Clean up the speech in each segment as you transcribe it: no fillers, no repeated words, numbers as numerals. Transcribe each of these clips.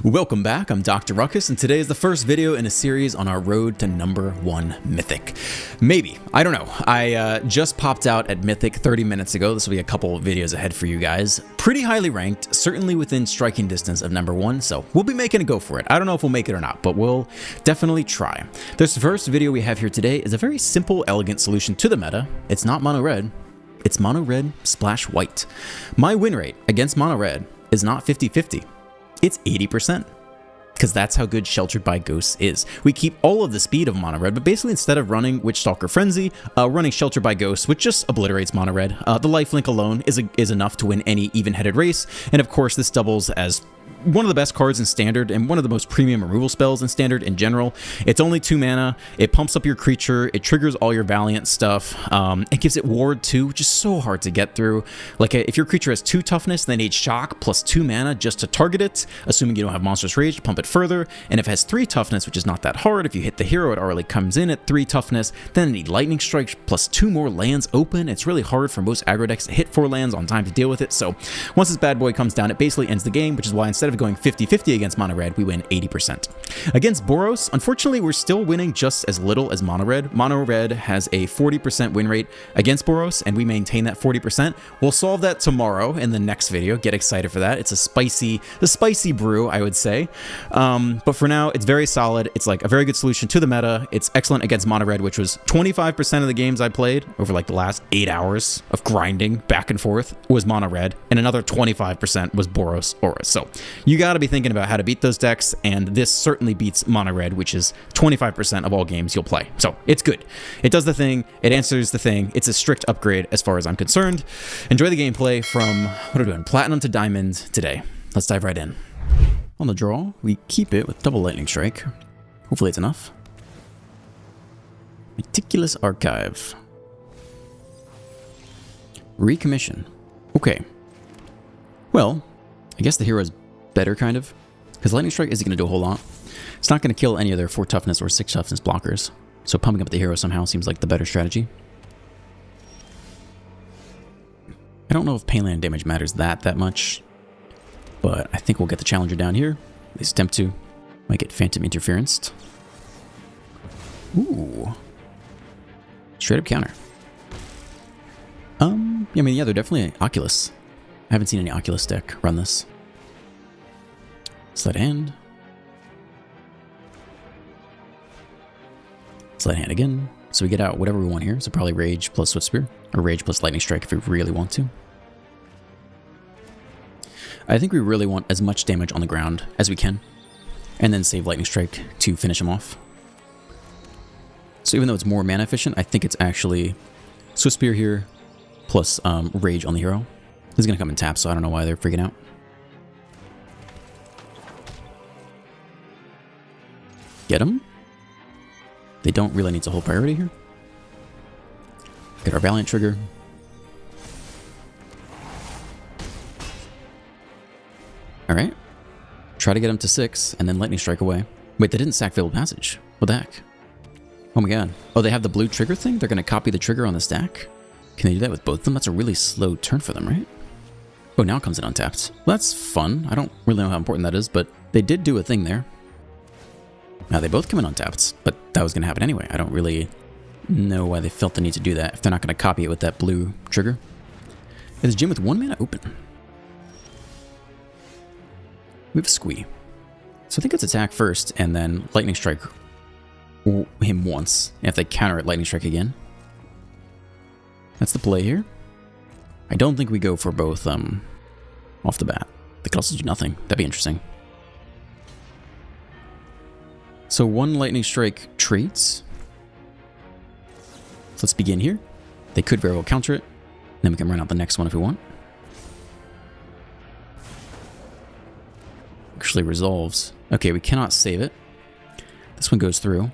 Welcome back, I'm Dr. Ruckus, and today is the first video in a series on our road to #1 Mythic. Maybe, I don't know. I just popped out at Mythic 30 minutes ago. This will be a couple videos ahead for you guys. Pretty highly ranked, certainly within striking distance of #1, so we'll be making a go for it. I don't know if we'll make it or not, but we'll definitely try. This first video we have here today is a very simple, elegant solution to the meta. It's not mono red, it's mono red splash white. My win rate against mono red is not 50-50. It's 80%, because that's how good Sheltered by Ghosts is. We keep all of the speed of Mono Red, but basically instead of running Witchstalker Frenzy, running Sheltered by Ghosts, which just obliterates Mono Red. The lifelink alone is enough to win any even-headed race, and of course this doubles as one of the best cards in Standard and one of the most premium removal spells in Standard in general. It's only 2 mana, it pumps up your creature, it triggers all your Valiant stuff, it gives it Ward too, which is so hard to get through. Like if your creature has 2 toughness, then needs Shock plus 2 mana just to target it, assuming you don't have Monstrous Rage to pump it further, and if it has 3 toughness, which is not that hard, if you hit the hero it already comes in at 3 toughness, then it needs Lightning Strike plus 2 more lands open. It's really hard for most aggro decks to hit 4 lands on time to deal with it, so once this bad boy comes down, it basically ends the game, which is why instead of going 50-50 against Mono Red, we win 80%. Against Boros, unfortunately, we're still winning just as little as Mono Red. Mono Red has a 40% win rate against Boros, and we maintain that 40%. We'll solve that tomorrow in the next video. Get excited for that. It's a spicy brew, I would say. But for now, it's very solid. It's like a very good solution to the meta. It's excellent against Mono Red, which was 25% of the games I played over like the last 8 hours of grinding back and forth was Mono Red, and another 25% was Boros Aura. So you got to be thinking about how to beat those decks, and this certainly beats Mono Red, which is 25% of all games you'll play. So it's good. It does the thing. It answers the thing. It's a strict upgrade as far as I'm concerned. Enjoy the gameplay from, what are we doing, Platinum to Diamond today. Let's dive right in. On the draw, we keep it with double Lightning Strike. Hopefully it's enough. Meticulous Archive. Recommission. Okay. Well, I guess the hero is better, kind of, because Lightning Strike isn't going to do a whole lot. It's not going to kill any of their 4 toughness or 6 toughness blockers, so pumping up the hero somehow seems like the better strategy. I don't know if Painland damage matters that much, but I think we'll get the Challenger down here. At least attempt to. Might get Phantom Interferenced. Ooh. Straight up counter. I mean, yeah, they're definitely Oculus. I haven't seen any Oculus deck run this. Slide hand. Slide hand again. So we get out whatever we want here. So probably Rage plus Swift Spear, or Rage plus Lightning Strike if we really want to. I think we really want as much damage on the ground as we can, and then save Lightning Strike to finish him off. So even though it's more mana efficient, I think it's actually Swift Spear here, plus Rage on the hero. This is going to come in tap, so I don't know why they're freaking out. Get him. They don't really need to hold priority here. Get our Valiant trigger. Alright. Try to get him to 6, and then Lightning Strike away. Wait, they didn't sack Fabled Passage. What the heck? Oh my god. Oh, they have the blue trigger thing? They're going to copy the trigger on the stack? Can they do that with both of them? That's a really slow turn for them, right? Oh, now it comes in untapped. Well, that's fun. I don't really know how important that is, but they did do a thing there. Now, they both come in untapped, but that was going to happen anyway. I don't really know why they felt the need to do that if they're not going to copy it with that blue trigger. Is Jim with 1 mana open? We have a Squee. So I think it's attack first, and then Lightning Strike him once. And if they counter it, Lightning Strike again. That's the play here. I don't think we go for both off the bat. They could also do nothing. That'd be interesting. So 1 Lightning Strike traits. So let's begin here. They could very well counter it. Then we can run out the next one if we want. Actually resolves. Okay, we cannot save it. This one goes through.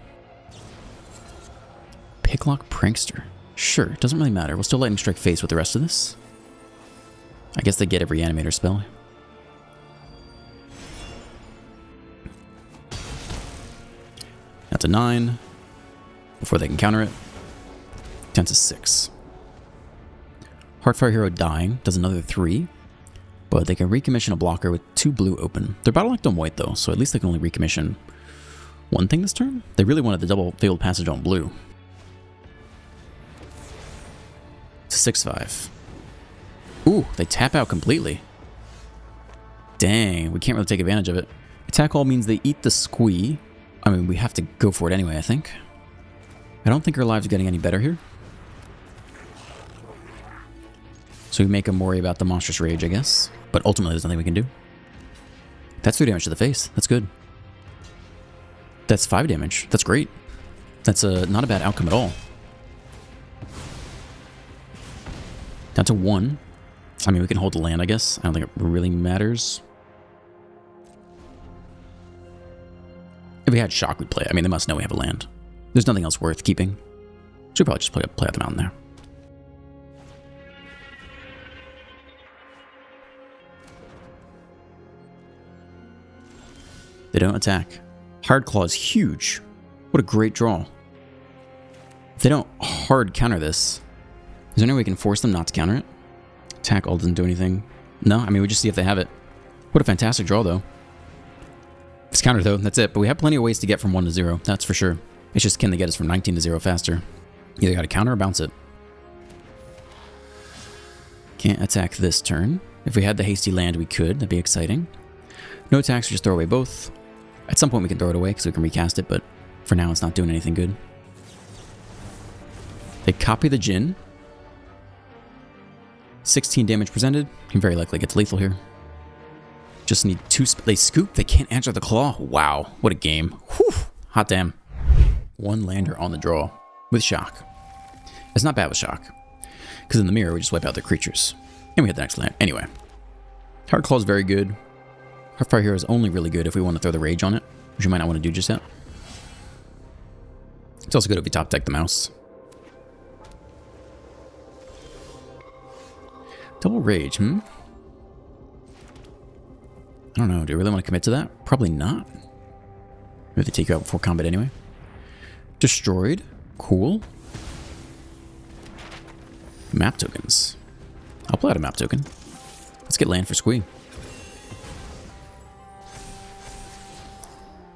Picklock Prankster. Sure, doesn't really matter. We'll still Lightning Strike face with the rest of this. I guess they get every Reanimator spell. That's a 9. Before they can counter it. 10 to 6. Heartfire Hero dying does another 3. But they can recommission a blocker with 2 blue open. They're battle locked on white though, so at least they can only recommission one thing this turn. They really wanted the double failed passage on blue. It's a 6/5. Ooh, they tap out completely. Dang, we can't really take advantage of it. Attack all means they eat the squee. I mean, we have to go for it anyway, I think. I don't think our lives are getting any better here. So we make them worry about the monstrous rage, I guess. But ultimately, there's nothing we can do. That's 3 damage to the face. That's good. That's 5 damage. That's great. That's not a bad outcome at all. Down to 1. I mean, we can hold the land, I guess. I don't think it really matters. If we had shock, we'd play it. I mean, they must know we have a land. There's nothing else worth keeping. Should probably just play out the mountain there. They don't attack. Hard Claw is huge. What a great draw. If they don't hard counter this, is there any way we can force them not to counter it? Attack all doesn't do anything. No, I mean, we just see if they have it. What a fantastic draw, though. If it's countered, though, that's it. But we have plenty of ways to get from 1 to 0. That's for sure. It's just, can they get us from 19 to 0 faster? Either got to counter or bounce it. Can't attack this turn. If we had the hasty land, we could. That'd be exciting. No attacks, we just throw away both. At some point, we can throw it away because we can recast it, but for now, it's not doing anything good. They copy the Djinn. 16 damage presented. Can very likely get to lethal here. Just need 2. They scoop. They can't answer the claw. Wow. What a game. Whew. Hot damn. 1 lander on the draw with shock. It's not bad with shock. Because in the mirror, we just wipe out their creatures. And we hit the next land. Anyway. Hard Claw is very good. Heartfire Hero is only really good if we want to throw the rage on it, which you might not want to do just yet. It's also good if we top deck the mouse. Double rage, I don't know. Do you really want to commit to that? Probably not. Maybe they take you out before combat anyway. Destroyed. Cool. Map tokens. I'll play out a map token. Let's get land for squee.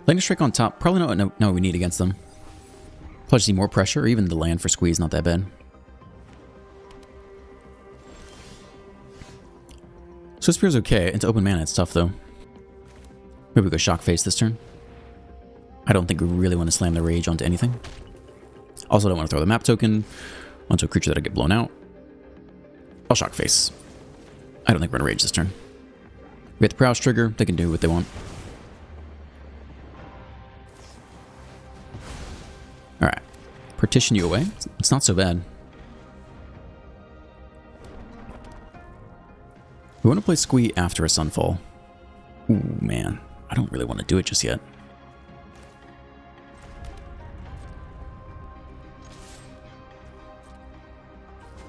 Lightning Strike on top. Probably not what we need against them. Probably just need more pressure, or even the land for squeeze, not that bad. So Spear's okay. Into open mana, it's tough though. Maybe we go Shock Face this turn. I don't think we really want to slam the rage onto anything. Also don't want to throw the map token onto a creature that'll get blown out. I'll Shock Face. I don't think we're going to rage this turn. We get the Prowess trigger. They can do what they want. Alright. Partition you away. It's not so bad. We want to play Squee after a Sunfall. Ooh, man. I don't really want to do it just yet.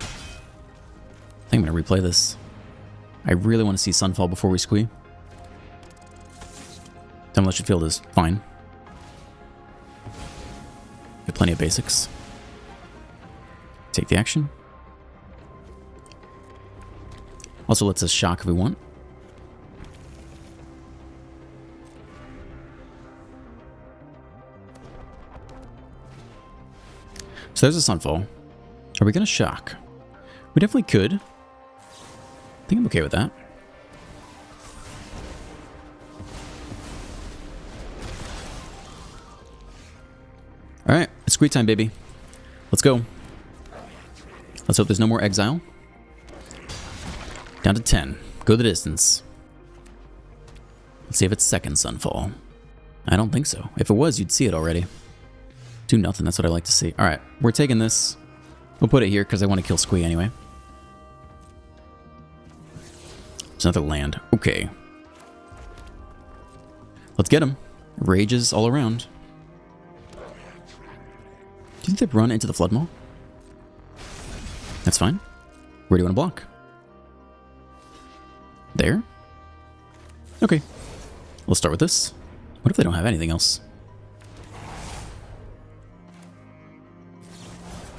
I think I'm going to replay this. I really want to see Sunfall before we Squee. Demolition Field is fine. We have plenty of basics. Take the action. Also lets us shock if we want. So there's a Sunfall. Are we going to shock? We definitely could. I think I'm okay with that. Alright, it's Squee time, baby. Let's go. Let's hope there's no more exile. Down to 10. Go the distance. Let's see if it's second Sunfall. I don't think so. If it was, you'd see it already. 2-0, that's what I like to see. Alright, we're taking this. We'll put it here because I want to kill Squee anyway. It's another land. Okay. Let's get him. Rages all around. Do you think they'd run into the Flood Maw? That's fine. Where do you want to block? There? Okay. Let's start with this. What if they don't have anything else?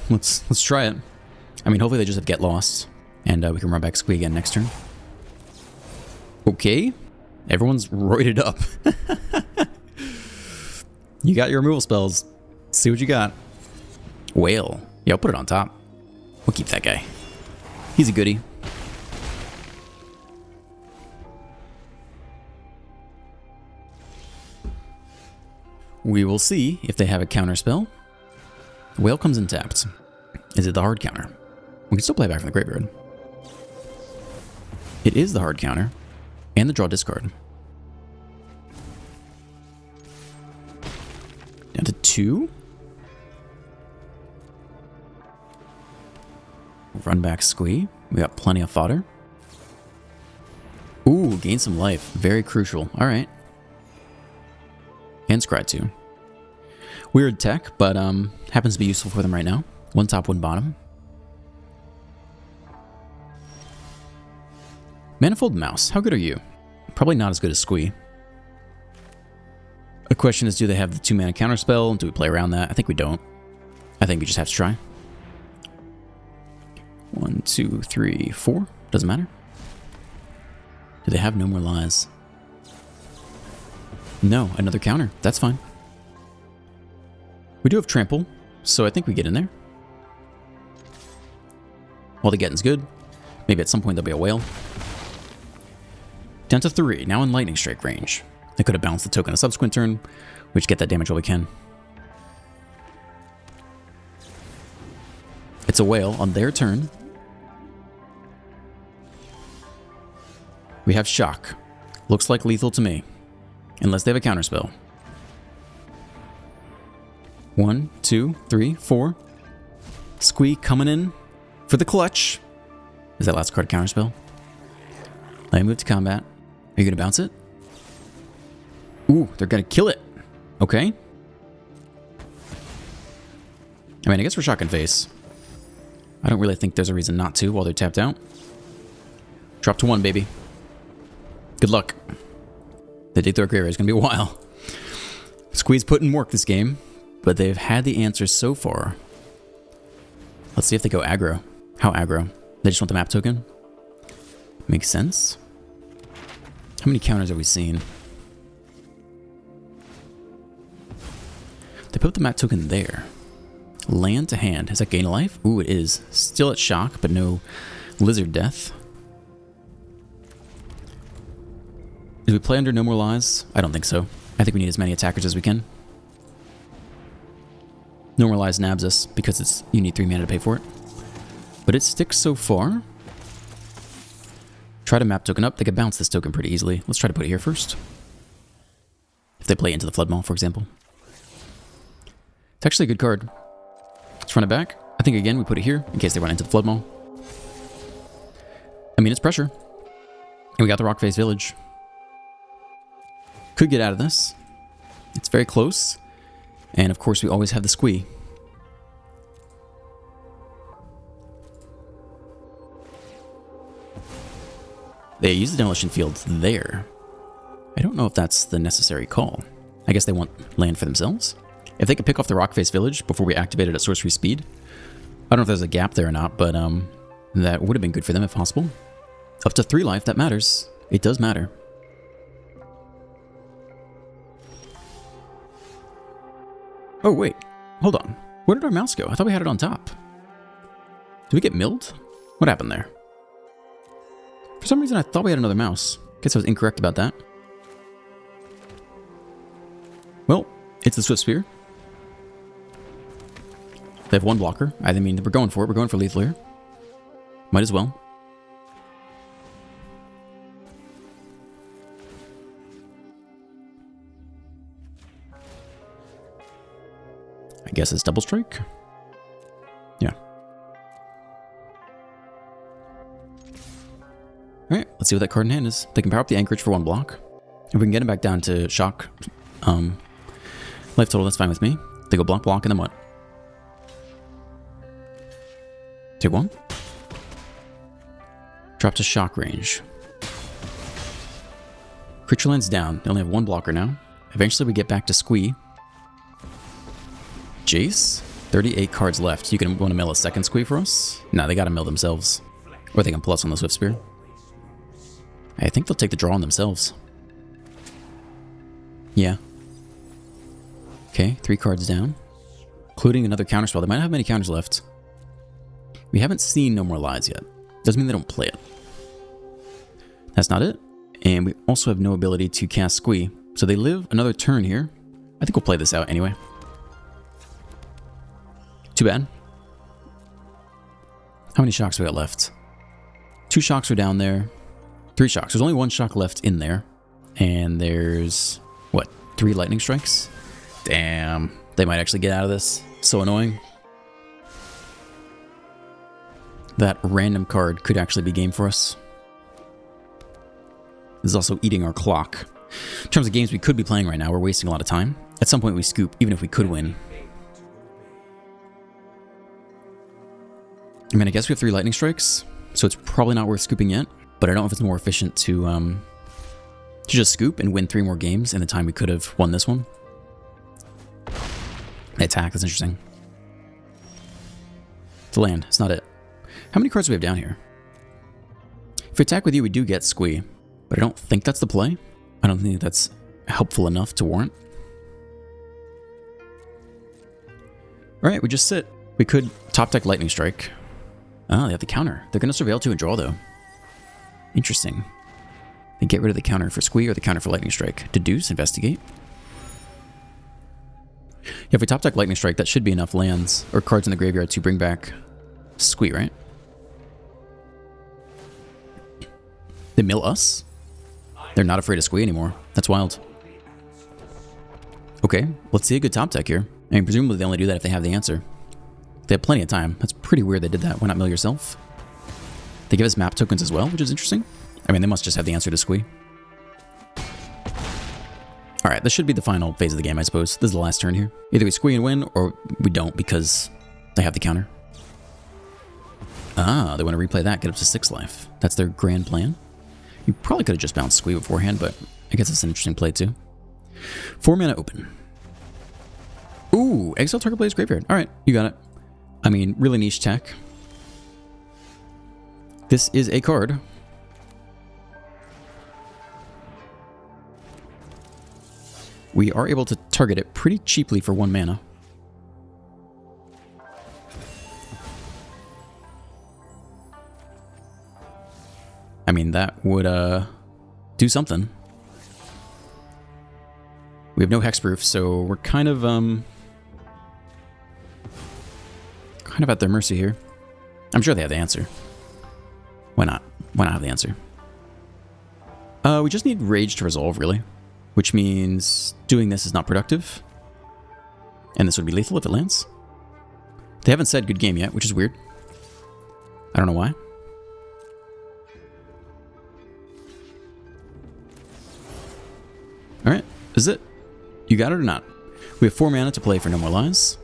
Let's try it. I mean, hopefully they just have Get Lost, and we can run back Squee again next turn. Okay. Everyone's roided up. You got your removal spells. Let's see what you got. Whale. Yeah, I'll put it on top. We'll keep that guy. He's a goodie. We will see if they have a counter spell. Whale comes in tapped. Is it the hard counter? We can still play back from the graveyard. It is the hard counter. And the draw discard. Down to 2. Run back squee. We got plenty of fodder. Ooh, gain some life. Very crucial. Alright. And scry 2. Weird tech, but happens to be useful for them right now. 1 top, 1 bottom. Manifold Mouse, how good are you? Probably not as good as Squee. The question is, do they have the 2-mana counterspell? Do we play around that? I think we don't. I think we just have to try. 1, 2, 3, 4. Doesn't matter. Do they have No More Lies? No, another counter. That's fine. We do have Trample, so I think we get in there. While the getting's good. Maybe at some point there'll be a whale. Down to 3, now in Lightning Strike range. They could have bounced the token a subsequent turn. We just get that damage while we can. It's a whale on their turn. We have Shock. Looks like lethal to me. Unless they have a counterspell. 1, 2, 3, 4. Squee coming in for the clutch. Is that last card counterspell? Let me move to combat. Are you going to bounce it? Ooh, they're going to kill it. Okay. I mean, I guess we're shocking face. I don't really think there's a reason not to while they're tapped out. Drop to 1, baby. Good luck. They dig through our graveyard. It's going to be a while. Squeeze put in work this game, but they've had the answers so far. Let's see if they go aggro. How aggro? They just want the map token? Makes sense. How many counters have we seen? They put the map token there. Land to hand. Is that gain a life? Ooh, it is. Still at shock, but no lizard death. Do we play under No More Lies? I don't think so. I think we need as many attackers as we can. No More Lies nabs us because you need 3 mana to pay for it. But it sticks so far. Try to map token up. They could bounce this token pretty easily. Let's try to put it here first. If they play into the Flood Maul, for example. It's actually a good card. Let's run it back. I think, again, we put it here in case they run into the Flood Maul. I mean, it's pressure. And we got the Rockface Village. Could get out of this. It's very close. And, of course, we always have the Squee. They use the Demolition Field there. I don't know if that's the necessary call. I guess they want land for themselves. If they could pick off the Rockface Village before we activate it at sorcery speed. I don't know if there's a gap there or not, but that would have been good for them if possible. Up to 3 life, that matters. It does matter. Oh, wait. Hold on. Where did our mouse go? I thought we had it on top. Did we get milled? What happened there? For some reason, I thought we had another mouse. Guess I was incorrect about that. Well, it's the Swift Spear. They have 1 blocker. I mean, we're going for it. We're going for lethal here. Might as well. I guess it's double strike. Yeah. Alright, let's see what that card in hand is. They can power up the Anchorage for 1 block. If we can get it back down to shock life total, that's fine with me. They go block, block, and then what? Take 1. Drop to shock range. Creature lands down. They only have 1 blocker now. Eventually we get back to Squee. Jace? 38 cards left. You can want to mill a second Squee for us? No, they gotta mill themselves. Or they can plus on the Swift Spear. I think they'll take the draw on themselves. Yeah. Okay, 3 cards down. Including another counterspell. They might not have many counters left. We haven't seen No More Lies yet. Doesn't mean they don't play it. That's not it. And we also have no ability to cast Squee. So they live another turn here. I think we'll play this out anyway. Too bad. How many shocks we got left? 2 shocks are down there. 3 shocks. There's only 1 shock left in there. And there's, what, 3 lightning strikes? Damn. They might actually get out of this. So annoying. That random card could actually be game for us. This is also eating our clock. In terms of games we could be playing right now, we're wasting a lot of time. At some point we scoop, even if we could win. I mean, I guess we have 3 lightning strikes, so it's probably not worth scooping yet. But I don't know if it's more efficient to just scoop and win 3 more games in the time we could have won this one. They attack, that's interesting. It's a land, it's not it. How many cards do we have down here? If we attack with you, we do get Squee, but I don't think that's the play. I don't think that's helpful enough to warrant. Alright, we just sit. We could top deck Lightning Strike. Ah, they have the counter. They're going to Surveil 2 and draw, though. Interesting. They get rid of the counter for Squee or the counter for Lightning Strike. Deduce, investigate. Yeah, if we top deck Lightning Strike, that should be enough lands or cards in the graveyard to bring back Squee, right? They mill us? They're not afraid of Squee anymore. That's wild. Okay, let's see a good top deck here. I mean, presumably they only do that if they have the answer. They have plenty of time. That's pretty weird they did that. Why not mill yourself? They give us map tokens as well, which is interesting. I mean, they must just have the answer to Squee. Alright, this should be the final phase of the game, I suppose. This is the last turn here. Either we Squee and win, or we don't because they have the counter. Ah, they want to replay that, get up to 6 life. That's their grand plan. You probably could have just bounced Squee beforehand, but I guess it's an interesting play too. 4 mana open. Ooh, exile target player's graveyard. Alright, you got it. I mean, really niche tech. This is a card. We are able to target it pretty cheaply for 1 mana. I mean, that would do something. We have no hexproof, so we're kind of at their mercy here. I'm sure they have the answer. Why not? Why not have the answer? We just need Rage to resolve, really. Which means doing this is not productive. And this would be lethal if it lands. They haven't said good game yet, which is weird. I don't know why. Alright, this is it. You got it or not? We have 4 mana to play for No More Lies.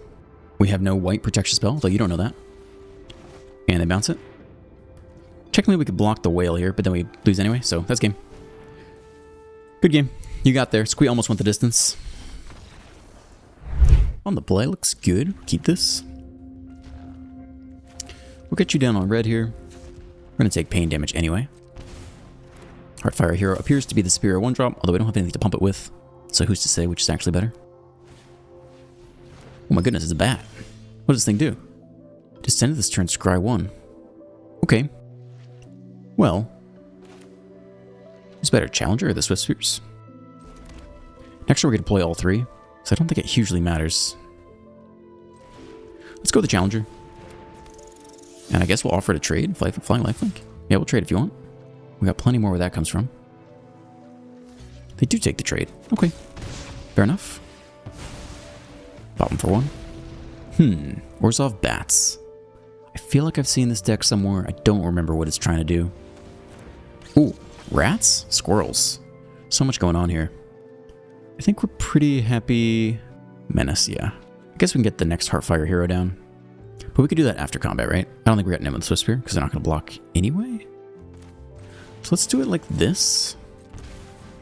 We have no white protection spell, though you don't know that. And they bounce it. Technically we could block the whale here, but then we lose anyway, so that's game. Good game. You got there. Squee almost went the distance. On the play, looks good. Keep this. We'll get you down on red here. We're going to take pain damage anyway. Heartfire Hero appears to be the superior 1-drop, although we don't have anything to pump it with. So who's to say which is actually better? Oh my goodness, it's a bat. What does this thing do? Just end of this turn, scry 1. Okay. Well. Who's better, Challenger or the Swift Spears? Next turn we're going to deploy all 3, so I don't think it hugely matters. Let's go with the Challenger. And I guess we'll offer to trade, Flying Lifelink. Yeah, we'll trade if you want. We got plenty more where that comes from. They do take the trade. Okay. Fair enough. Pop them for 1. Orzhov Bats. I feel like I've seen this deck somewhere. I don't remember what it's trying to do. Ooh, rats? Squirrels. So much going on here. I think we're pretty happy. Menace, yeah. I guess we can get the next Heartfire Hero down. But we could do that after combat, right? I don't think we're getting in with Swift Spear, because they're not going to block anyway. So let's do it like this.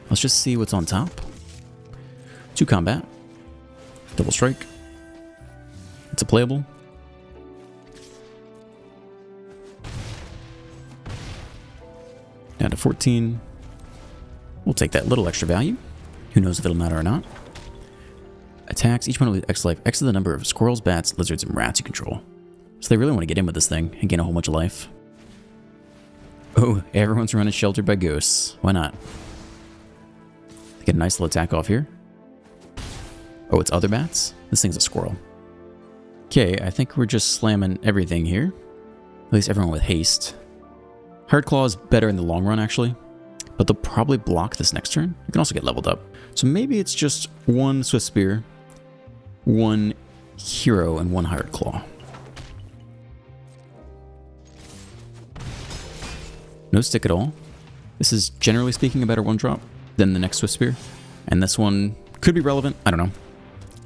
Let's just see what's on top. 2 combat. Double strike. It's a playable. Down to 14. We'll take that little extra value. Who knows if it'll matter or not. Attacks. Each one will X life. X is the number of squirrels, bats, lizards, and rats you control. So they really want to get in with this thing and gain a whole bunch of life. Oh, everyone's running sheltered by ghosts. Why not? Get a nice little attack off here. Oh, it's other bats? This thing's a squirrel. Okay, I think we're just slamming everything here. At least everyone with haste. Hard Claw is better in the long run, actually. But they'll probably block this next turn. You can also get leveled up. So maybe it's just one Swift Spear, one Hero, and one Hard Claw. No stick at all. This is, generally speaking, a better one-drop than the next Swift Spear. And this one could be relevant. I don't know.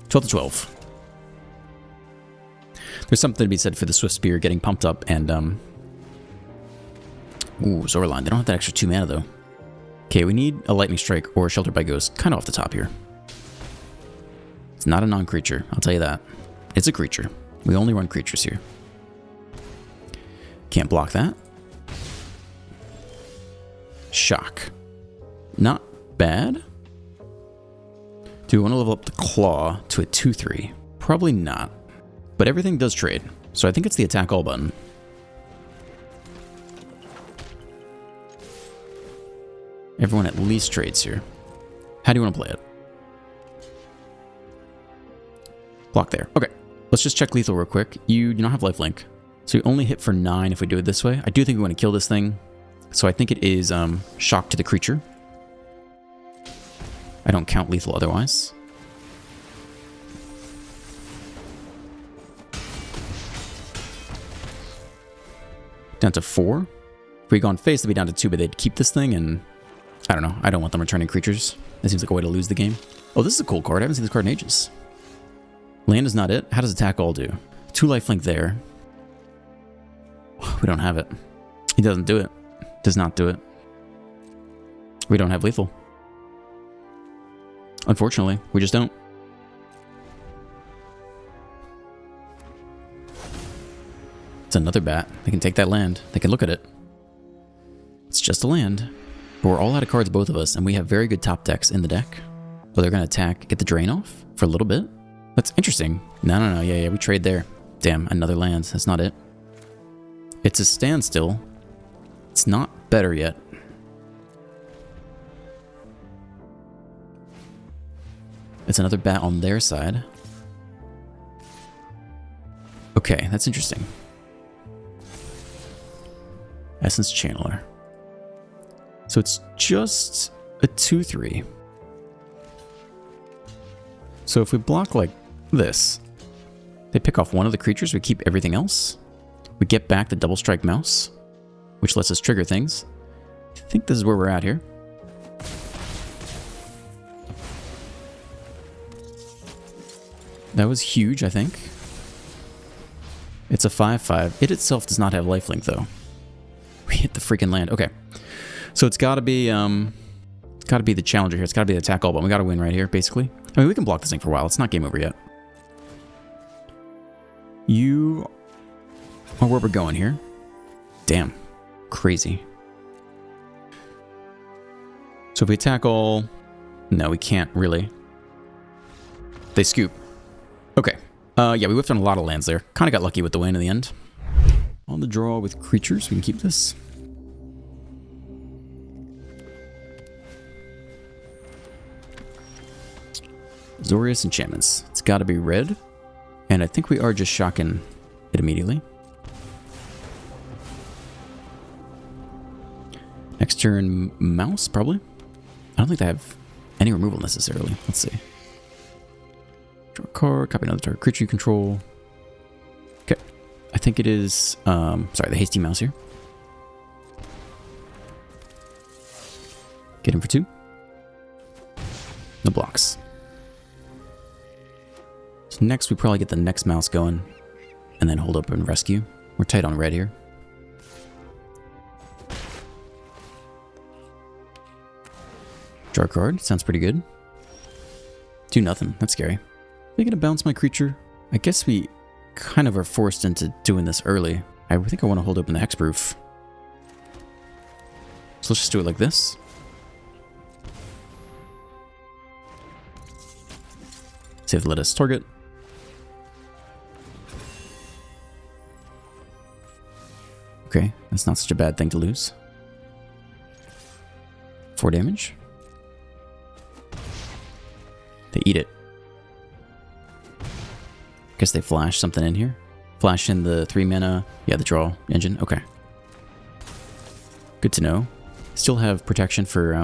12 to 12. There's something to be said for the Swift Spear getting pumped up and, Ooh, Zorline. They don't have that extra 2 mana, though. Okay, we need a Lightning Strike or Sheltered by Ghost kind of off the top here. It's not a non-creature, I'll tell you that. It's a creature. We only run creatures here. Can't block that. Shock. Not bad. Do we want to level up the Claw to a 2/3? Probably not. But everything does trade, so I think it's the attack all button. Everyone at least trades here. How do you want to play it? Block there. Okay, let's just check lethal real quick. You do not have lifelink, so you only hit for 9 if we do it this way. I do think we want to kill this thing, so I think it is shock to the creature. I don't count lethal otherwise. Down to 4. If we go on face, they'd be down to 2, but they'd keep this thing, and I don't know. I don't want them returning creatures. That seems like a way to lose the game. Oh, this is a cool card. I haven't seen this card in ages. Land is not it. How does attack all do? 2 lifelink there. We don't have it. He doesn't do it. Does not do it. We don't have lethal. Unfortunately, we just don't. It's another bat. They can take that land. They can look at it. It's just a land. But we're all out of cards, both of us, and we have very good top decks in the deck. But they're going to attack, get the drain off for a little bit. That's interesting. No. Yeah, we trade there. Damn, another land. That's not it. It's a standstill. It's not better yet. It's another bat on their side. Okay, that's interesting. Essence Channeler. So it's just a 2/3. So if we block like this, they pick off one of the creatures, we keep everything else. We get back the double strike mouse, which lets us trigger things. I think this is where we're at here. That was huge, I think. It's a 5/5. It itself does not have lifelink, though. We hit the freaking land. Okay. So it's got to be the challenger here. It's got to be the attack all, but we got to win right here, basically. I mean, we can block this thing for a while. It's not game over yet. You are where we're going here. Damn. Crazy. So if we attack all... No, we can't, really. They scoop. Okay. Yeah, we whiffed on a lot of lands there. Kind of got lucky with the win in the end. On the draw with creatures, we can keep this. Zorius enchantments. It's got to be red. And I think we are just shocking it immediately. Next turn, mouse, probably. I don't think they have any removal necessarily. Let's see. Draw a card, copy another target creature you control. Okay. I think it is, sorry, the hasty mouse here. Get him for 2. No blocks. So next we probably get the next mouse going and then hold up and rescue. We're tight on red here. Draw a card. Sounds pretty good. Do nothing. That's scary. Are they going to bounce my creature? I guess we kind of are forced into doing this early. I think I want to hold open the hexproof. So let's just do it like this. See if they let us target. Okay, that's not such a bad thing to lose. 4 damage. They eat it. Guess they flash something in here. Flash in the 3 mana. Yeah, the draw engine. Okay. Good to know. Still have protection for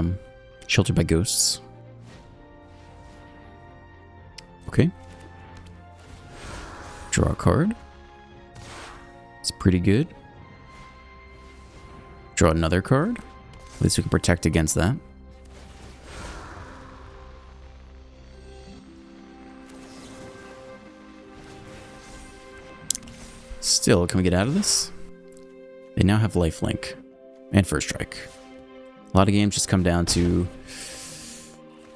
Sheltered by Ghosts. Okay. Draw a card. It's pretty good. Draw another card. At least we can protect against that. Still, can we get out of this? They now have lifelink and first strike. A lot of games just come down to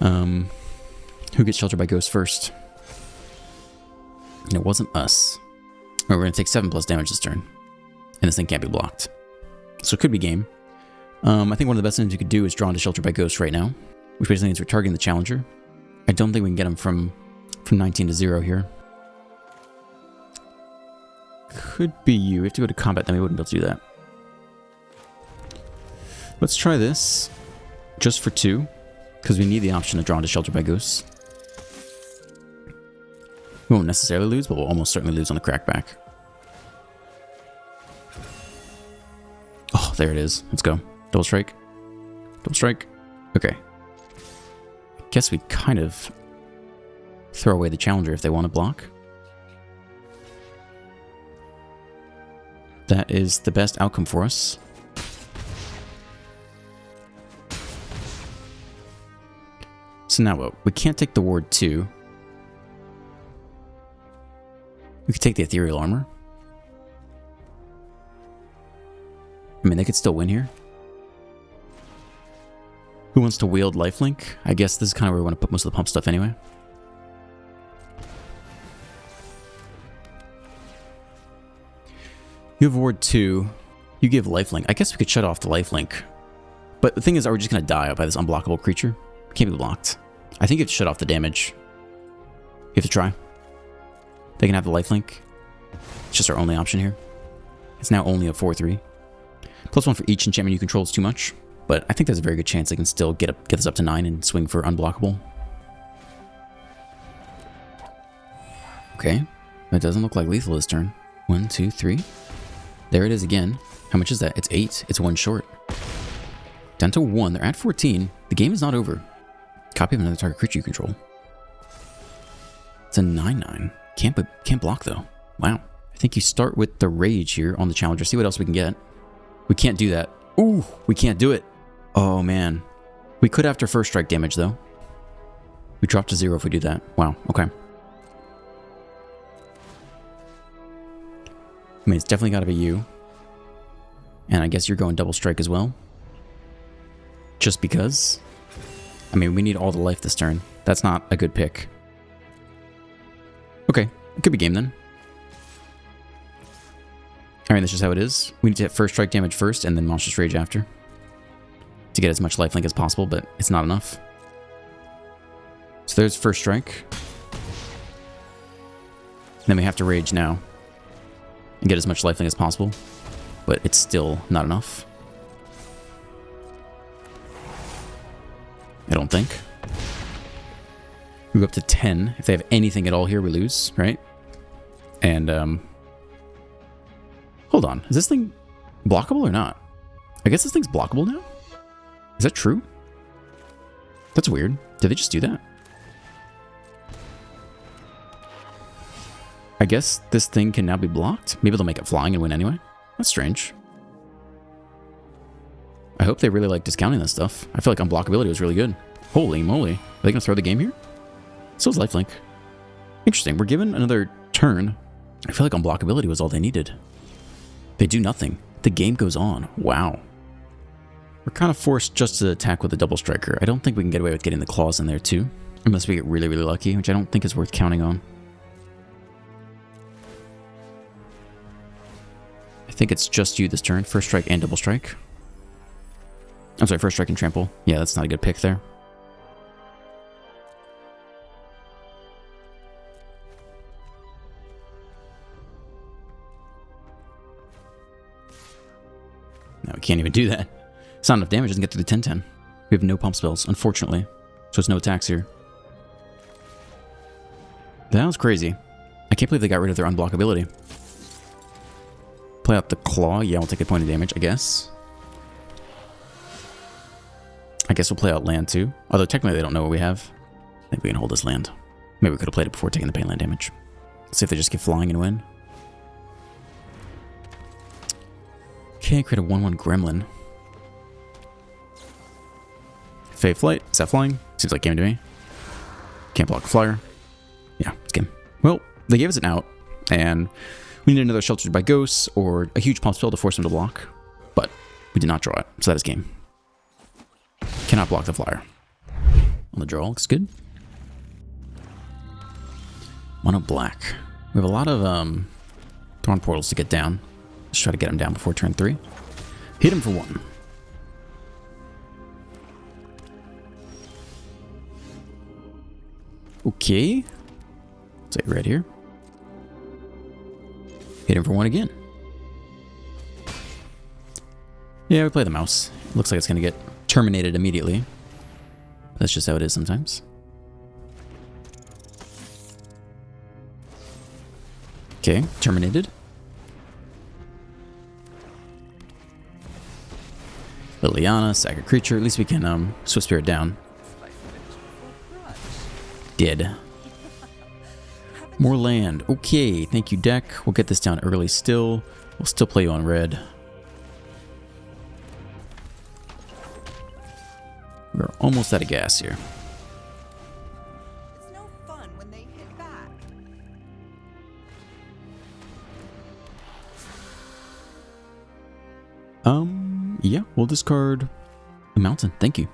who gets Sheltered by Ghosts first. And it wasn't us. We're going to take 7+ damage this turn. And this thing can't be blocked. So it could be game. I think one of the best things you could do is draw into Sheltered by Ghosts right now. Which basically means we're targeting the challenger. I don't think we can get him from 19 to 0 here. Could be you. We have to go to combat, then we wouldn't be able to do that. Let's try this. Just for 2. Because we need the option to draw into Sheltered by Ghosts. We won't necessarily lose, but we'll almost certainly lose on the crackback. Oh, there it is. Let's go. Double strike. Double strike. Okay. I guess we kind of throw away the challenger if they want to block. That is the best outcome for us. So now what? We can't take the ward 2. We could take the ethereal armor. I mean, they could still win here. Who wants to wield lifelink? I guess this is kind of where we want to put most of the pump stuff anyway. You have ward 2. You give lifelink. I guess we could shut off the lifelink. But the thing is, are we just going to die by this unblockable creature? Can't be blocked. I think you have to shut off the damage. You have to try. They can have the lifelink. It's just our only option here. It's now only a 4/3. +1 for each enchantment you control is too much. But I think there's a very good chance they can still get this up to 9 and swing for unblockable. Okay. That doesn't look like lethal this turn. 1, 2, 3. There it is again. How much is that? It's 8. It's 1 short. Down to 1. They're at 14. The game is not over. Copy of another target creature you control. It's a 9/9. Can't block though. Wow. I think you start with the rage here on the challenger. See what else we can get. We can't do that. Ooh, we can't do it. Oh man. We could after first strike damage though. We drop to 0 if we do that. Wow. Okay. I mean, it's definitely got to be you. And I guess you're going double strike as well. Just because. I mean, we need all the life this turn. That's not a good pick. Okay, it could be game then. Alright, that's just how it is. We need to hit first strike damage first and then Monstrous Rage after. To get as much lifelink as possible, but it's not enough. So there's first strike. Then we have to rage now. And get as much lifelink as possible. But it's still not enough. I don't think. We go up to 10. If they have anything at all here, we lose, right? And, hold on. Is this thing blockable or not? I guess this thing's blockable now? Is that true? That's weird. Did they just do that? I guess this thing can now be blocked? Maybe they'll make it flying and win anyway? That's strange. I hope they really like discounting this stuff. I feel like unblockability was really good. Holy moly. Are they going to throw the game here? So is lifelink. Interesting. We're given another turn. I feel like unblockability was all they needed. They do nothing. The game goes on. Wow. We're kind of forced just to attack with a double striker. I don't think we can get away with getting the claws in there too. Unless we get really, really lucky, which I don't think is worth counting on. I think it's just you this turn. First strike and double strike. I'm sorry, first strike and trample. Yeah, that's not a good pick there. No, we can't even do that. It's not enough damage, doesn't get through the 10-10. We have no pump spells, unfortunately. So it's no attacks here. That was crazy. I can't believe they got rid of their unblockability. Play out the claw. Yeah, we'll take a point of damage, I guess. I guess we'll play out land too. Although technically they don't know what we have. I think we can hold this land. Maybe we could have played it before taking the pain land damage. Let's see if they just keep flying and win. Okay, create a 1/1 gremlin. Fey Flight. Is that flying? Seems like game to me. Can't block a flyer. Yeah, it's game. Well, they gave us an out, and we needed another Sheltered by Ghosts or a huge pump spell to force them to block, but we did not draw it, so that is game. Cannot block the flyer. On the draw, looks good. Mono black. We have a lot of Thorn Portals to get down. Let's try to get him down before turn 3. Hit him for 1. Okay. Say red here. Hit him for 1 again. Yeah, we play the mouse. Looks like it's going to get terminated immediately. That's just how it is sometimes. Okay, terminated. Liliana, sack a creature. At least we can Swift Spirit down. Dead. More land. Okay, thank you, deck. We'll get this down early still. We'll still play you on red. We're almost out of gas here. It's no fun when they hit back. Yeah, we'll discard the mountain. Thank you.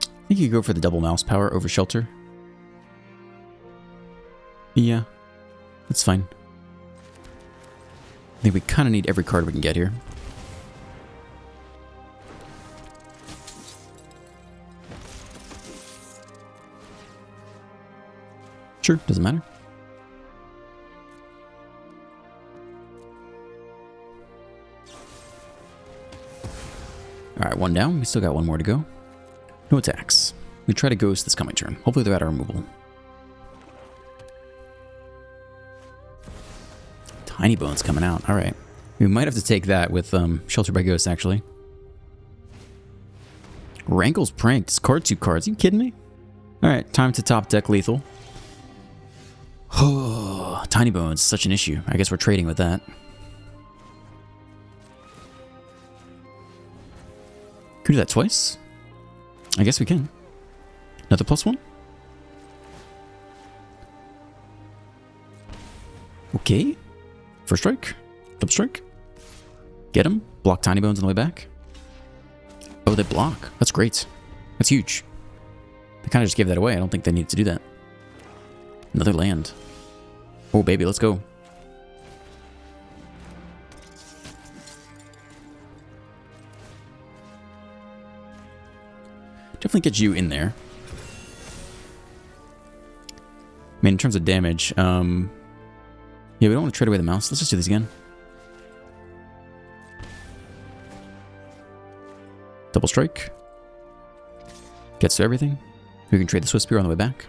I think you could go for the double mouse power over Shelter. Yeah, that's fine. I think we kind of need every card we can get here. Sure, doesn't matter. Alright, 1 down. We still got 1 more to go. No attacks. We try to ghost this coming turn. Hopefully they're out of removal. Tiny Bones coming out. Alright. We might have to take that with Shelter by Ghost, actually. Rankle's Prank. Discard 2 cards. Are you kidding me? Alright, time to top deck lethal. Oh, Tiny Bones. Such an issue. I guess we're trading with that. Can we do that twice? I guess we can. Another +1? Okay. First strike. Double strike. Get him. Block Tiny Bones on the way back. Oh, they block. That's great. That's huge. They kind of just gave that away. I don't think they needed to do that. Another land. Oh, baby, let's go. Definitely get you in there. I mean, in terms of damage, yeah, we don't want to trade away the mouse. Let's just do this again. Double strike. Gets to everything. We can trade the Swift Spear on the way back.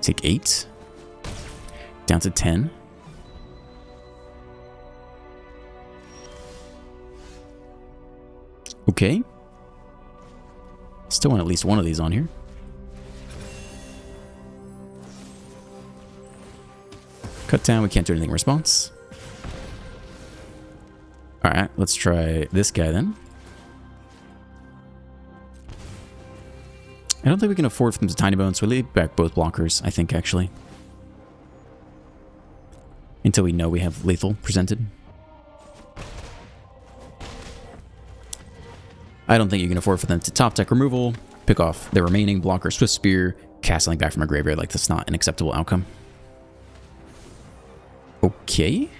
Take 8. Down to 10. Okay. Still want at least one of these on here. Cut down, we can't do anything in response. Alright, let's try this guy then. I don't think we can afford for them to Tiny Bones, so we leave back both blockers, I think, actually. Until we know we have lethal presented. I don't think you can afford for them to top deck removal, pick off their remaining blocker, Swift Spear, cast something back from a graveyard. Like, that's not an acceptable outcome. Okay.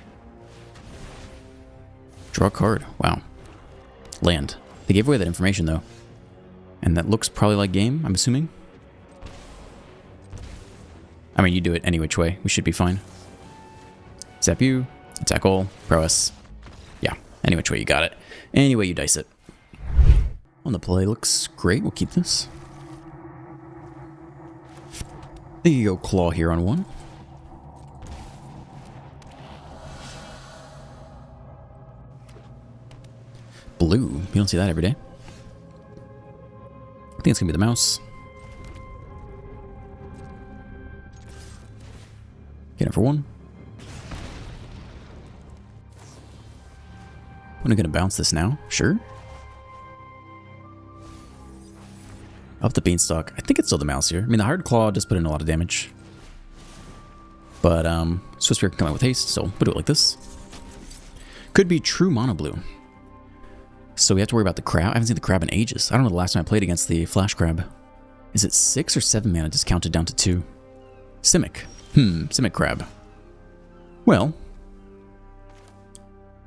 Draw a card. Wow. Land. They gave away that information, though. And that looks probably like game, I'm assuming. I mean, you do it any which way. We should be fine. Zap you. Attack all. Prowess. Yeah, any which way you got it. Any way you dice it. On the play looks great. We'll keep this. There you go, claw here on one. Blue. You don't see that every day. I think it's going to be the mouse. Get it for one. When are we going to bounce this now? Sure. Up the beanstalk. I think it's still the mouse here. I mean, the hard claw does put in a lot of damage. But, Swiss Spear can come out with haste, so we'll do it like this. Could be true mono blue. So we have to worry about the crab. I haven't seen the crab in ages. I don't know the last time I played against the flash crab. Is it 6 or 7 mana discounted down to 2? Simic. Simic crab. Well,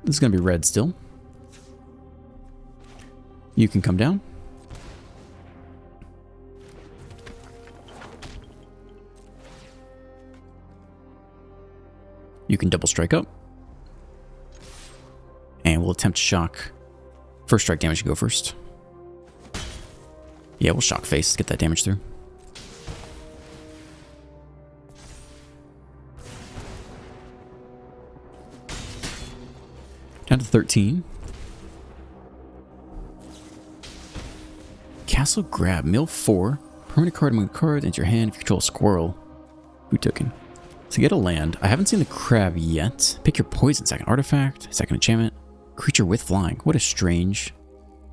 this is going to be red still. You can come down. You can double strike up. And we'll attempt to shock. First strike damage can go first. Yeah, we'll shock face, get that damage through. Down to 13. Castle Grab, mill 4. Permanent card among the cards into your hand if you control a squirrel. Who token? To get a land, I haven't seen the crab yet. Pick your poison, second artifact, second enchantment. Creature with flying. What a strange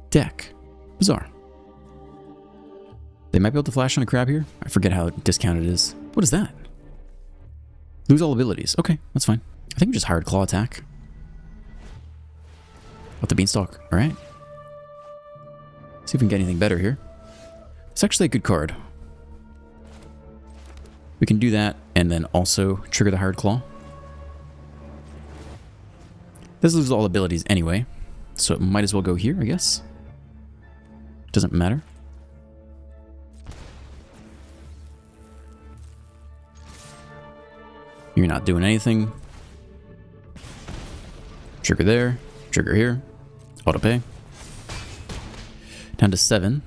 deck. Bizarre. They might be able to flash on a crab here. I forget how discounted it is. What is that? Lose all abilities. Okay, that's fine. I think we just hired claw attack. Up the beanstalk. Alright. See if we can get anything better here. It's actually a good card. We can do that and then also trigger the Hired Claw. This loses all abilities anyway, so it might as well go here, I guess. Doesn't matter. You're not doing anything. Trigger there, trigger here, auto pay. Down to 7.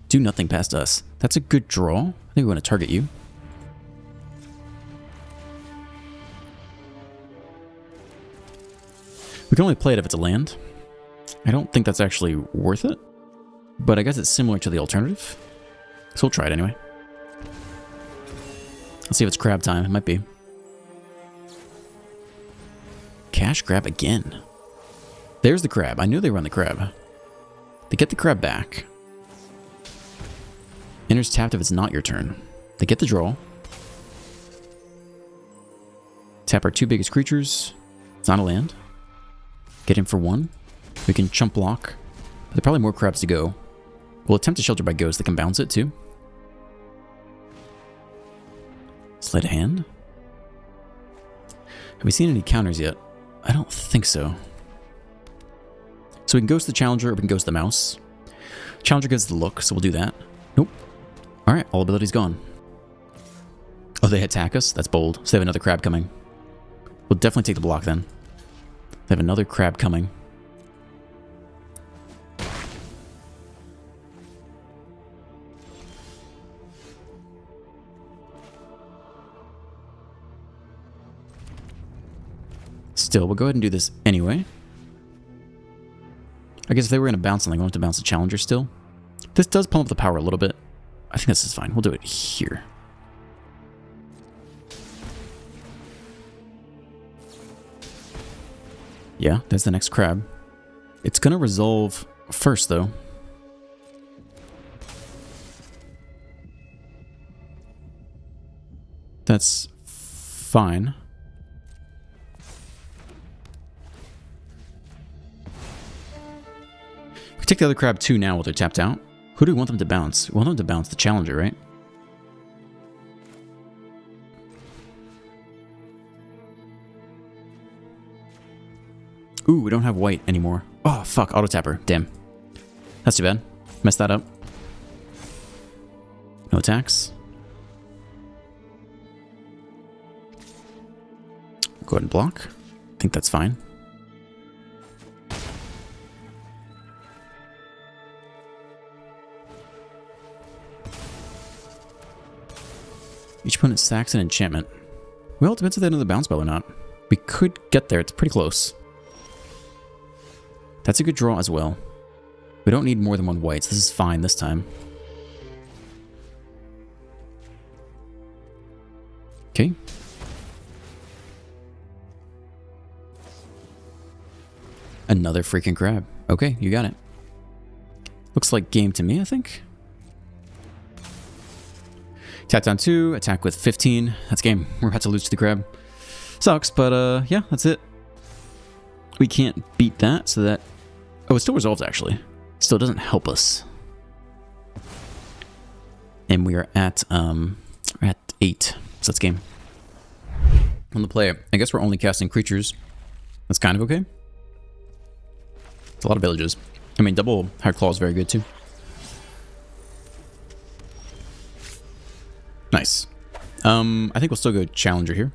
Do nothing past us. That's a good draw. I think we want to target you. We can only play it if it's a land. I don't think that's actually worth it, but I guess it's similar to the alternative. So we'll try it anyway. Let's see if it's crab time. It might be. Cash grab again. There's the crab. I knew they run the crab. They get the crab back. Enters tapped if it's not your turn. They get the draw. Tap our 2 biggest creatures. It's not a land. Get him for 1. We can chump block. But there are probably more crabs to go. We'll attempt to shelter by ghost that can bounce it too. Sleight of hand. Have we seen any counters yet? I don't think so. So we can ghost the challenger or we can ghost the mouse. Challenger gives the look, so we'll do that. Nope. Alright, all abilities gone. Oh, they attack us? That's bold. So they have another crab coming. We'll definitely take the block then. They have another crab coming. Still, we'll go ahead and do this anyway. I guess if they were going to bounce something, we'll have to bounce the challenger still. This does pump up the power a little bit. I think this is fine. We'll do it here. Yeah, there's the next crab. It's going to resolve first, though. That's fine. We take the other crab too now while they're tapped out. Who do we want them to bounce? We want them to bounce the challenger, right? Ooh, we don't have white anymore. Oh, fuck. Auto tapper. Damn. That's too bad. Messed that up. No attacks. Go ahead and block. I think that's fine. Each opponent sacks an enchantment. Well, it depends if they know the bounce spell or not. We could get there. It's pretty close. That's a good draw as well. We don't need more than one white, so this is fine this time. Okay. Another freaking crab. Okay, you got it. Looks like game to me, I think. Tap down 2, attack with 15. That's game. We're about to lose to the crab. Sucks, but yeah, that's it. We can't beat that, so that... Oh, it still resolves, actually. Still doesn't help us. And we are at 8. So that's game. On the play, I guess we're only casting creatures. That's kind of okay. It's a lot of villages. I mean, double Hard Claw is very good, too. Nice. I think we'll still go Challenger here.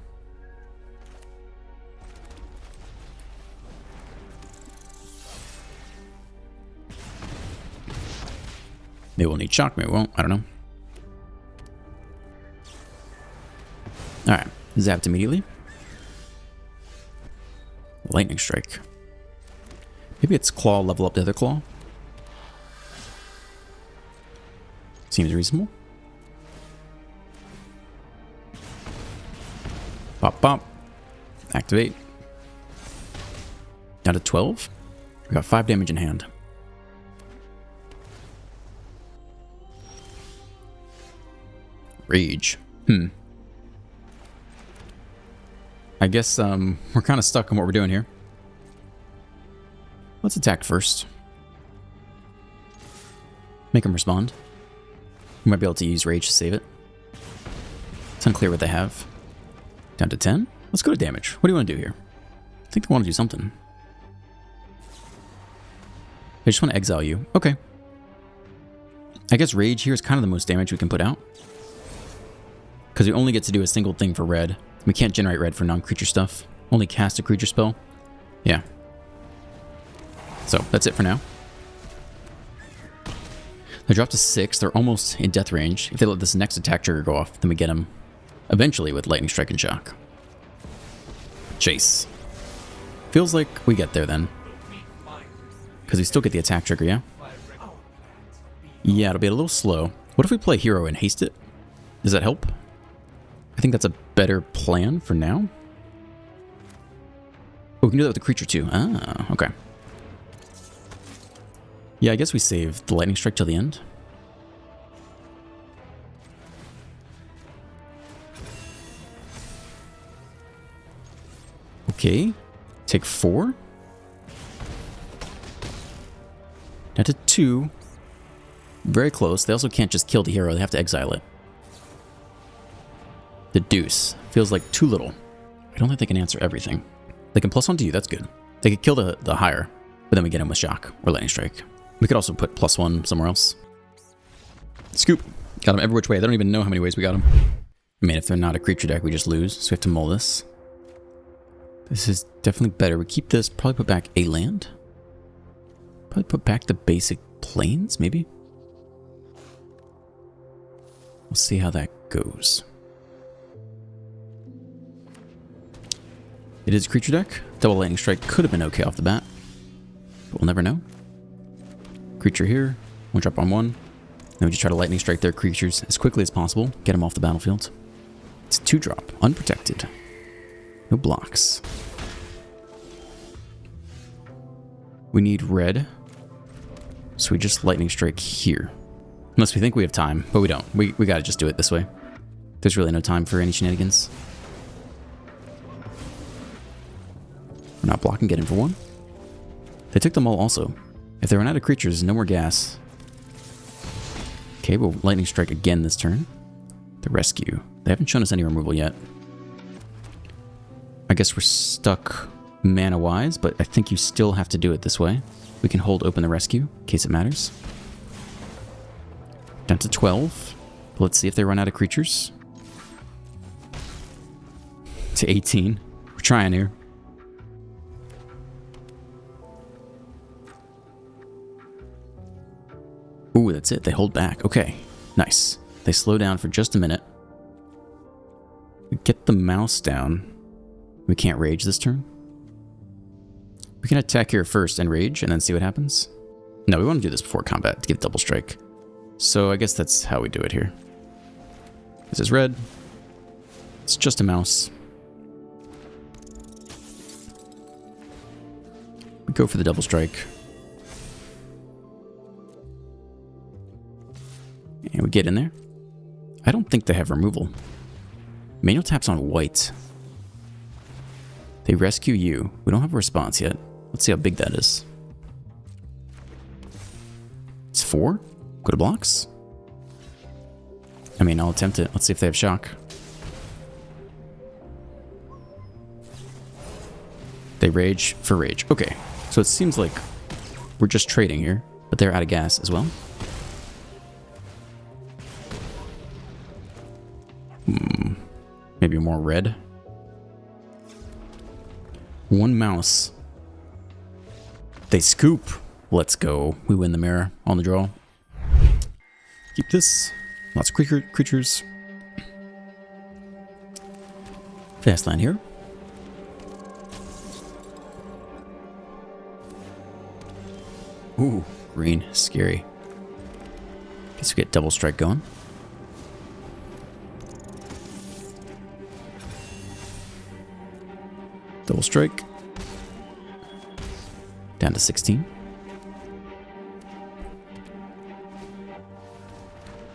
Maybe we'll need Shock, maybe we won't. I don't know. Alright. Zapped immediately. Lightning Strike. Maybe it's Claw, level up the other Claw. Seems reasonable. Pop, pop. Activate. Down to 12. We got 5 damage in hand. Rage. I guess we're kind of stuck on what we're doing here. Let's attack first. Make him respond. We might be able to use Rage to save it. It's unclear what they have. Down to 10? Let's go to damage. What do you want to do here? I think they want to do something. They just want to exile you. Okay. I guess Rage here is kind of the most damage we can put out. Because we only get to do a single thing for red. We can't generate red for non-creature stuff. Only cast a creature spell. Yeah. So, that's it for now. They drop to 6. They're almost in death range. If they let this next attack trigger go off, then we get them eventually with Lightning Strike and Shock. Chase. Feels like we get there then. Because we still get the attack trigger, yeah? Yeah, it'll be a little slow. What if we play Hero and haste it? Does that help? I think that's a better plan for now. Oh, we can do that with the creature too. Ah, okay. Yeah, I guess we save the Lightning Strike till the end. Okay. Take 4. Down to 2. Very close. They also can't just kill the hero. They have to exile it. The Deuce. Feels like too little. I don't think they can answer everything. They can +1 to you. That's good. They could kill the higher, but then we get him with Shock or Lightning Strike. We could also put +1 somewhere else. Scoop. Got him every which way. They don't even know how many ways we got him. I mean, if they're not a creature deck, we just lose. So we have to mull this. This is definitely better. We keep this. Probably put back a land. Probably put back the basic plains, maybe. We'll see how that goes. It is a creature deck. Double Lightning Strike could have been okay off the bat, but we'll never know. Creature here. 1 drop on 1. Then we just try to Lightning Strike their creatures as quickly as possible. Get them off the battlefield. It's a 2 drop. Unprotected. No blocks. We need red. So we just Lightning Strike here. Unless we think we have time, but we don't. We gotta just do it this way. There's really no time for any shenanigans. We're not blocking, get in for 1. They took them all also. If they run out of creatures, no more gas. Okay, we'll Lightning Strike again this turn. The rescue. They haven't shown us any removal yet. I guess we're stuck mana-wise, but I think you still have to do it this way. We can hold open the rescue, in case it matters. Down to 12. Let's see if they run out of creatures. To 18. We're trying here. Ooh, that's it. They hold back. Okay, nice. They slow down for just a minute. We get the mouse down. We can't rage this turn. We can attack here first and rage and then see what happens. No, we want to do this before combat to give double strike. So I guess that's how we do it here. This is red. It's just a mouse. We go for the double strike. And we get in there. I don't think they have removal. Manual taps on white. They rescue you. We don't have a response yet. Let's see how big that is. It's 4? Go to blocks? I mean, I'll attempt it. Let's see if they have shock. They rage for rage. Okay, so it seems like we're just trading here, but they're out of gas as well. Maybe more red. One mouse. They scoop. Let's go. We win the mirror on the draw. Keep this. Lots of creatures. Fast land here. Ooh, green. Scary. Guess we get double strike going. Double strike. Down to 16.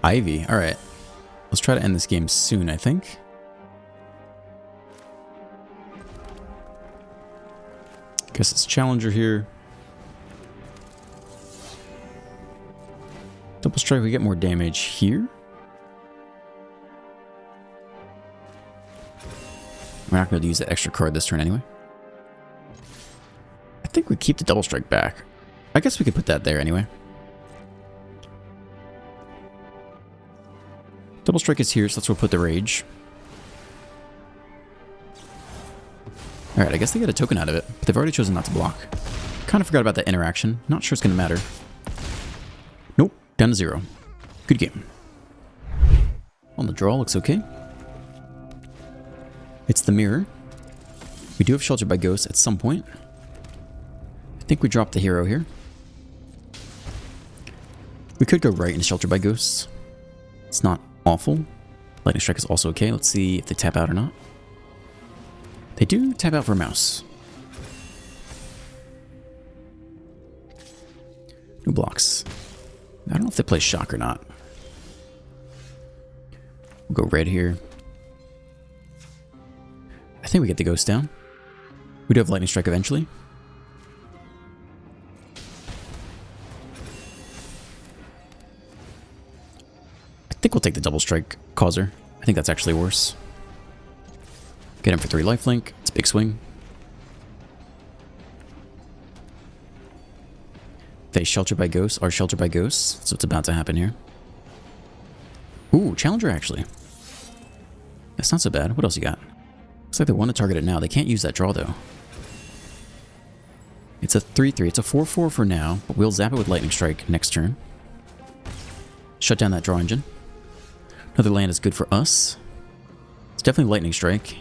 Ivy. Alright. Let's try to end this game soon, I think. Guess it's Challenger here. Double strike, we get more damage here. We're not going to use that extra card this turn anyway. I think we keep the double strike back. I guess we could put that there anyway. Double strike is here, so let's go put the rage. Alright, I guess they get a token out of it, but they've already chosen not to block. Kind of forgot about that interaction. Not sure it's going to matter. Nope, down to 0. Good game. On the draw, looks okay. It's the mirror. We do have Sheltered by Ghosts at some point. I think we dropped the hero here. We could go right into Sheltered by Ghosts. It's not awful. Lightning Strike is also okay. Let's see if they tap out or not. They do tap out for a mouse. No blocks. I don't know if they play shock or not. We'll go red here. I think we get the ghost down. We do have lightning strike eventually. I think we'll take the double strike causer. I think that's actually worse. Get him for 3 lifelink. It's a big swing. They shelter by ghosts are sheltered by ghosts. That's what's about to happen here. Ooh, Challenger actually. That's not so bad. What else you got? Looks like they want to target it now. They can't use that draw though. It's a 3-3. It's a 4-4 for now, but we'll zap it with Lightning Strike next turn. Shut down that draw engine. Another land is good for us. It's definitely Lightning Strike.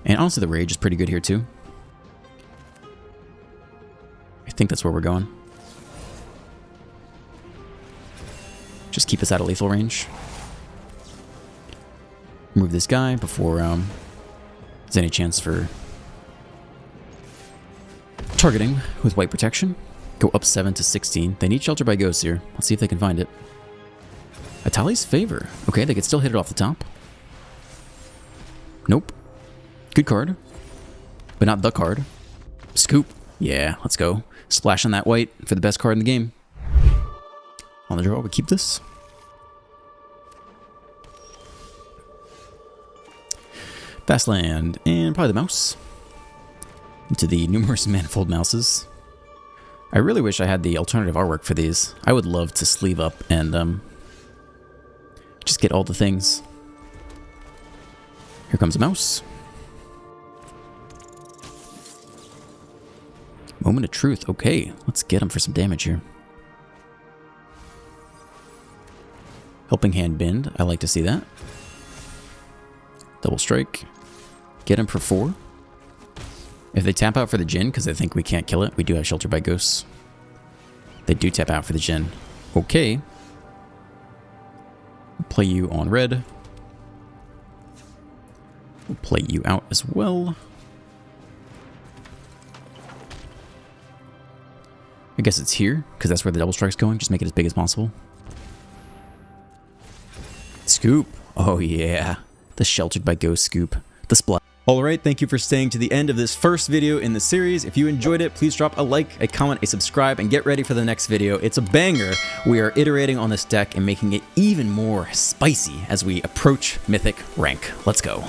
And honestly, the Rage is pretty good here too. I think that's where we're going. Just keep us out of lethal range. Remove this guy before there's any chance for targeting with white protection. Go up 7 to 16. They need Shelter by Ghosts here. Let's see if they can find it. Atali's Favor. Okay, they could still hit it off the top. Nope. Good card. But not the card. Scoop. Yeah, let's go. Splash on that white for the best card in the game. On the draw, we keep this. Fast land, and probably the mouse. Into the numerous manifold mouses. I really wish I had the alternative artwork for these. I would love to sleeve up and just get all the things. Here comes a mouse. Moment of Truth. Okay, let's get him for some damage here. Helping Hand Bend. I like to see that. Double Strike. Get him for 4. If they tap out for the Djinn, because they think we can't kill it, we do have Shelter by Ghosts. They do tap out for the Djinn. Okay. Play you on red. We'll play you out as well. I guess it's here, because that's where the double strike's going. Just make it as big as possible. Scoop. Oh yeah. The Sheltered by Ghost scoop. The splat. Alright, thank you for staying to the end of this first video in the series. If you enjoyed it, please drop a like, a comment, a subscribe, and get ready for the next video. It's a banger. We are iterating on this deck and making it even more spicy as we approach Mythic rank. Let's go.